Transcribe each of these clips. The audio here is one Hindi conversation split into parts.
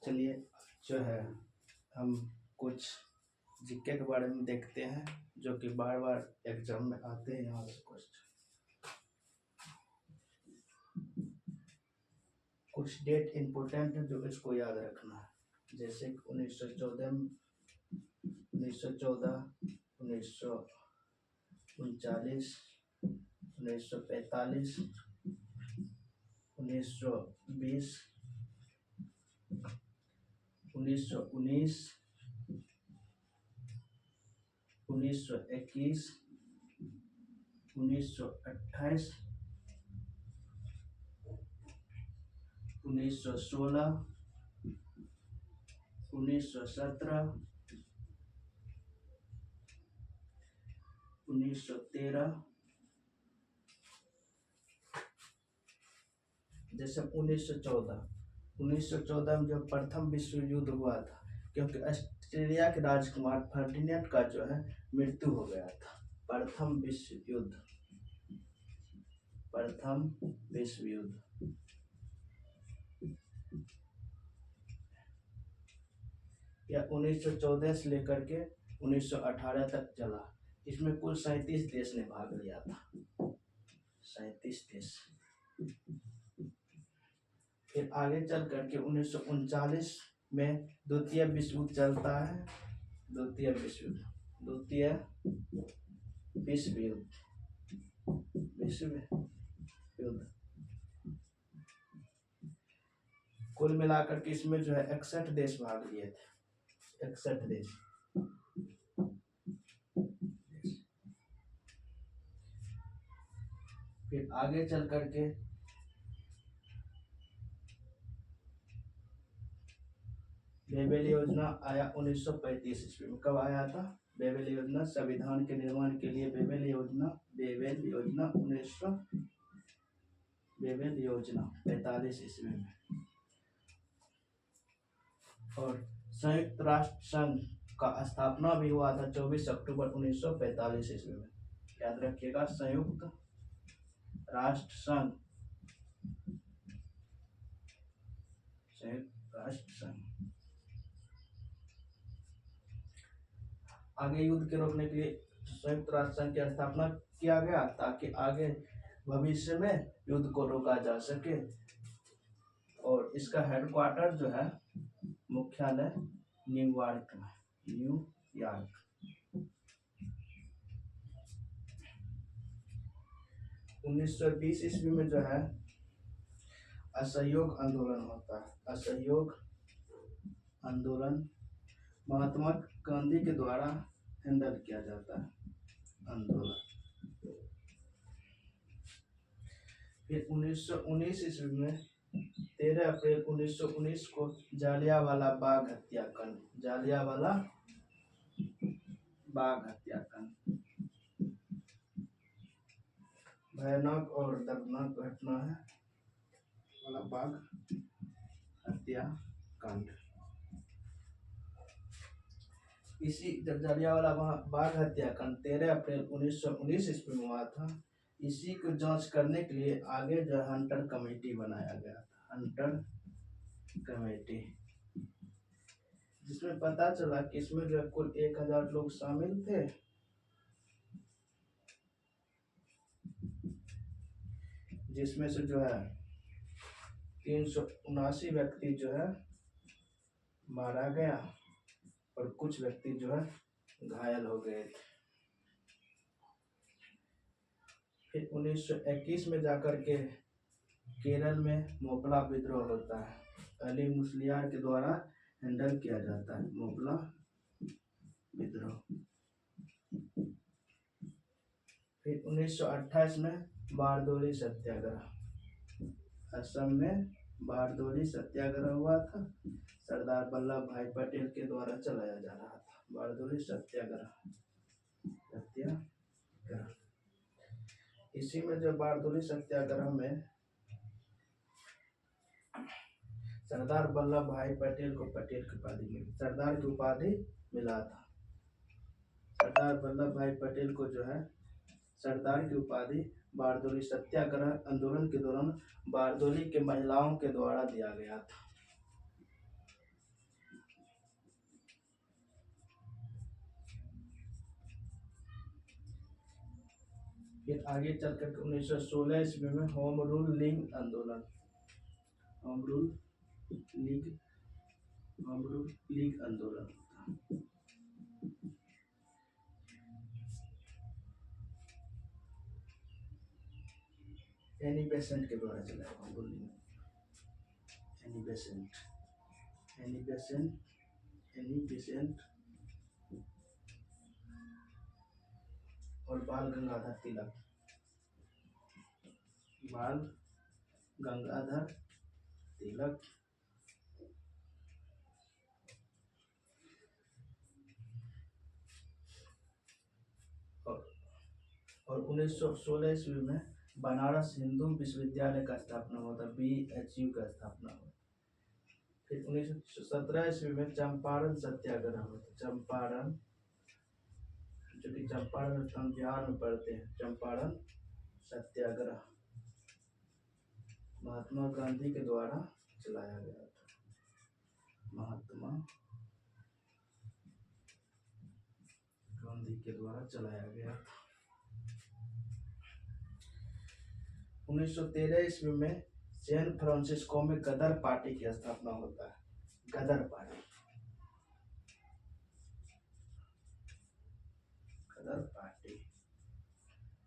चलिए जो है हम कुछ जीके के बारे में देखते हैं जो कि बार बार एग्जाम में आते हैं। यहाँ से कुछ डेट इम्पोर्टेंट है जो इसको याद रखना है, जैसे 1914, 1914, 1939, 1945, 1920, 1919, 1921, 1928, 1916, 1917, 1913। जैसे 1914 में जो प्रथम विश्व युद्ध हुआ था, क्योंकि ऑस्ट्रेलिया के राजकुमार फर्डिनेंड का जो है मृत्यु हो गया था। प्रथम विश्व युद्ध या 1914 से लेकर के 1918 तक चला। इसमें कुल 37 देश ने भाग लिया था, 37 देश। फिर आगे चल करके 1939 में द्वितीय विश्व युद्ध चलता है। द्वितीय विश्व युद्ध कुल मिलाकर के इसमें जो है 61 देश भाग लिए थे, 61 देश। फिर आगे चल करके बेबेल योजना आया 1935 ईस्वी में। कब आया था बेबेल योजना? संविधान के निर्माण के लिए बेबेल योजना 45 ईस्वी में। और संयुक्त राष्ट्र संघ का स्थापना भी हुआ था 24 अक्टूबर 1945 ईस्वी में। याद रखिएगा, संयुक्त राष्ट्र संघ। आगे युद्ध के रोकने के लिए संयुक्त राष्ट्र संघ की स्थापना किया गया ताकि आगे भविष्य में युद्ध को रोका जा सके। और इसका हेडक्वार्टर जो है, मुख्यालय न्यूयॉर्क में, न्यूयॉर्क। 1920 ईस्वी में जो है असहयोग आंदोलन होता है। असहयोग आंदोलन महात्मा गांधी के द्वारा हैंडल किया जाता है आंदोलन। फिर 1919 ईस्वी में 13 अप्रैल 1919 को जालियांवाला बाग हत्याकांड भयानक और दर्दनाक घटना है, वाला बाग हत्याकांड। इसी जालियांवाला बाग हत्याकांड 13 अप्रैल 1919 ईस्वी में हुआ था। इसी को जांच करने के लिए आगे जो हंटर कमेटी बनाया गया था, हंटर कमेटी, जिसमें पता चला कि इसमें जो कुल 1000 लोग शामिल थे। जिसमें से जो है 379 व्यक्ति जो है मारा गया और कुछ व्यक्ति जो है घायल हो गए थे। फिर 1921 में जाकर के केरल में मोपला विद्रोह होता है। अली मुस्लियार के द्वारा हैंडल किया जाता है मोपला विद्रोह। फिर 1928 में बारदोली सत्याग्रह, असम में बारदोली सत्याग्रह हुआ था। सरदार वल्लभ भाई पटेल के द्वारा चलाया जा रहा था बारदोली सत्याग्रह। इसी में जो बारदोली सत्याग्रह में सरदार वल्लभ भाई पटेल को पटेल की उपाधि मिली, सरदार की उपाधि मिला था। सरदार वल्लभ भाई पटेल को जो है सरदार की उपाधि बारदोली सत्याग्रह आंदोलन के दौरान बारदोली के महिलाओं के द्वारा दिया गया था। फिर आगे चलकर 1916 ईस्वी में होम रूल लीग आंदोलन, home rule league home rule league आंदोलन था। एनी बेसेंट के द्वारा चलाया home rule league, Annie Besant Annie Besant Annie Besant और बाल गंगाधर तिलक, बाल गंगाधर तिलक और 1916 ईस्वी में बनारस हिंदू विश्वविद्यालय का स्थापना हुआ था, BHU का स्थापना हुआ। फिर 1917 ईस्वी में चंपारण सत्याग्रह हुआ था, चंपारण, जो कि चंपारण स्थान बिहार में पड़ते हैं, चंपारण सत्याग्रह महात्मा गांधी के द्वारा चलाया गया था, महात्मा गांधी के द्वारा चलाया गया था। 1913 ईस्वी में सैन फ्रांसिस्को में गदर पार्टी की स्थापना होता है, गदर पार्टी, गदर पार्टी।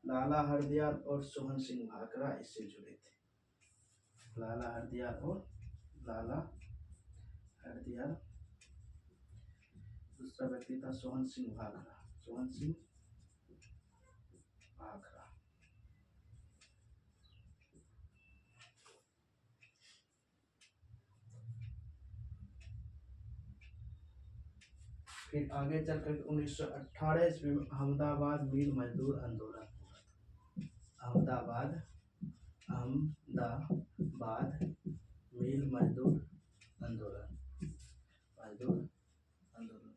लाला हरदयाल और सोहन सिंह भाखड़ा इससे जुड़े थे, लाला हरदयाल और लाला हरदयाल, दूसरा व्यक्ति था सोहन सिंह भाखड़ा, सोहन सिंह भाखड़ा। फिर आगे चलकर 1918 ईस्वी में अहमदाबाद मिल मजदूर आंदोलन हुआ था, अहमदाबाद मिल मजदूर आंदोलन, मजदूर आंदोलन।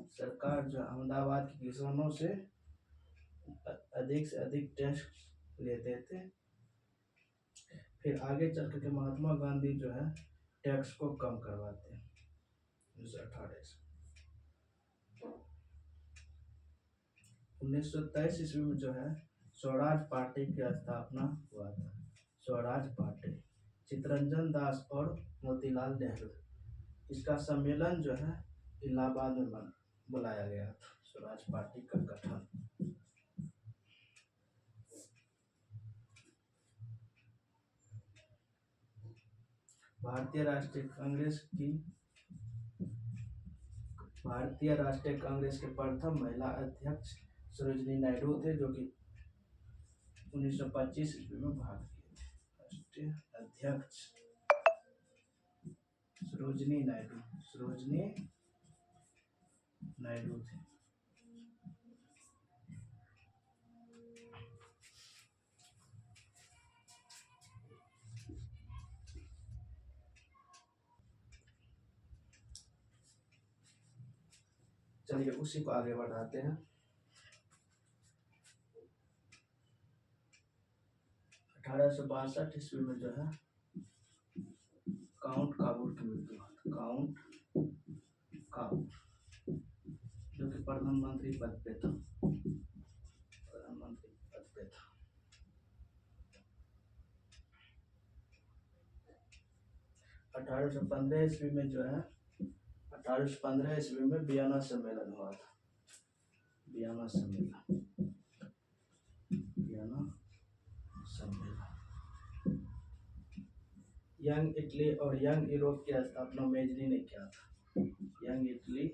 सरकार जो अहमदाबाद के किसानों से अधिक टैक्स लेते थे। फिर आगे चल के महात्मा गांधी जो है टैक्स को कम करवाते हैं 1918 से। 1923 ईस्वी में जो है स्वराज पार्टी की स्थापना हुआ था, स्वराज पार्टी, चित्तरंजन दास और मोतीलाल नेहरू, इसका सम्मेलन जो है इलाहाबाद में बुलाया गया था, स्वराज पार्टी का गठन। भारतीय राष्ट्रीय कांग्रेस के प्रथम महिला अध्यक्ष सरोजिनी नायडू थे, जो कि 1925 ईस्वी में भाग लिए थे। राष्ट्रीय अध्यक्ष सरोजिनी नायडू थे। चलिए उसी को आगे बढ़ाते हैं। 1862 ईस्वी में जो है काउंट काबूल की मृत्यु हुआ, काउंट काबूल, जो कि प्रधानमंत्री पद पे था, प्रधानमंत्री पद पे था। 1815 ईस्वी में जो है 1815 ईस्वी में वियना सम्मेलन हुआ था, वियना सम्मेलन, वियना सम्मेलन। यंग इटली और यंग यूरोप की स्थापना मेजनी ने किया था, यंग इटली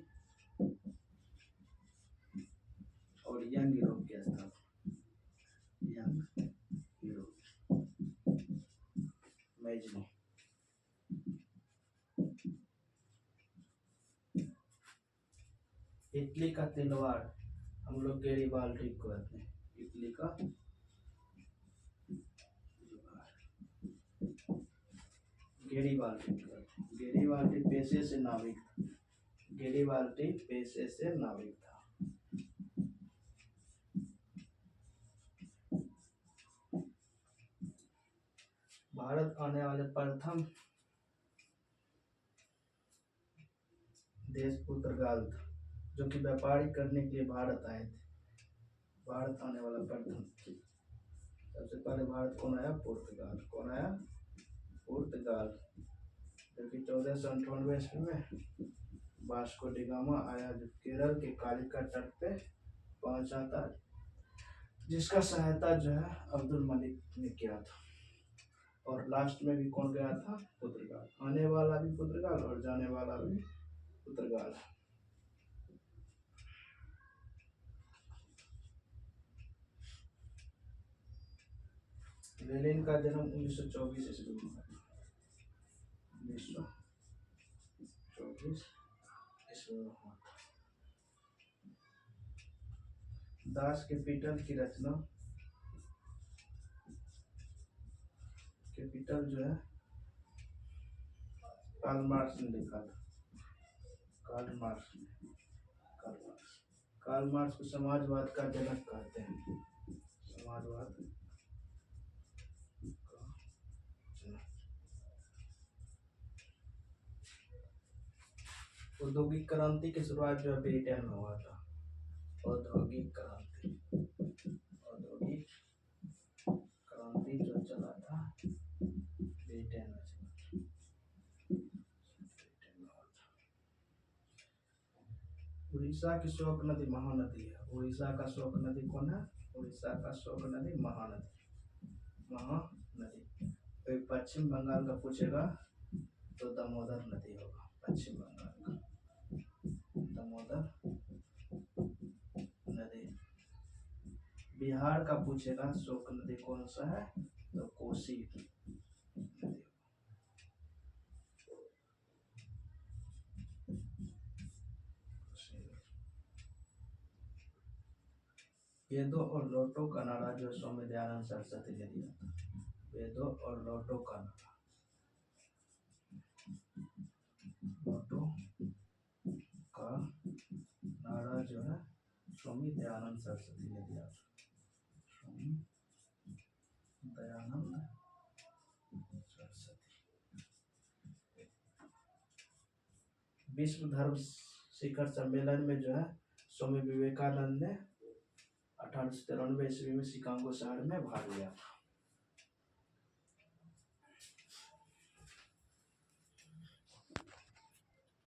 और यंग यूरोप की स्थापना, यंग यूरोप, मेजनी। इटली का तिलवाड़ हम लोग गैरीबाल्डी को कहते हैं, इटली का गैरीबाल्डी पेशे से नाविक था, गैरीबाल्डी पेशे से नाविक था। भारत आने वाले प्रथम देश पुर्तगाल था, जो कि व्यापारी करने के लिए भारत आए थे, भारत आने वाला प्रथम सबसे पहले भारत कौन आया? पुर्तगाल। कौन आया? पुर्तगाल। जो कि 1498 ईस्वी में वास्को डी गामा आया, जो केरल के कालिका तट पे पहुंचा था, जिसका सहायता जो है अब्दुल मलिक ने किया था। और लास्ट में भी कौन गया था? पुर्तगाल। आने वाला भी पुर्तगाल और जाने वाला भी पुर्तगाल। लेनिन का जन्म 1924 ईस्वी में हुआ। 1924 ईस्वी में हुआ। दास कैपिटल की रचना, कैपिटल जो है कार्ल मार्क्स ने लिखा था। कार्ल मार्क्स को समाजवाद का जनक कहते हैं। समाजवाद का जनक। औद्योगिक क्रांति की शुरुआत जो है ब्रिटेन में हुआ था। औद्योगिक क्रांति जो चला था ब्रिटेन में चला था। उड़ीसा की शोक नदी महानदी है। उड़ीसा का शोक नदी कौन है? उड़ीसा का शोक नदी महानदी। तो पश्चिम बंगाल का पूछेगा तो दामोदर नदी होगा। पश्चिम बंगाल का दामोदर नदी। बिहार का पूछेगा शोक नदी कौन सा है, तो कोसी नदी। वेदों और लौटों का नारा जो स्वामी दयानंद सरस्वती ने दिया था। वेदों और लौटों का नारा, लौटों का नारा जो है स्वामी दयानंद सरस्वती ने दिया था। स्वामी दयानंद सरस्वती। विश्व धर्म शिखर सम्मेलन में जो है स्वामी विवेकानंद ने 1893 ईस्वी में शिकागो शहर में भाग लिया था।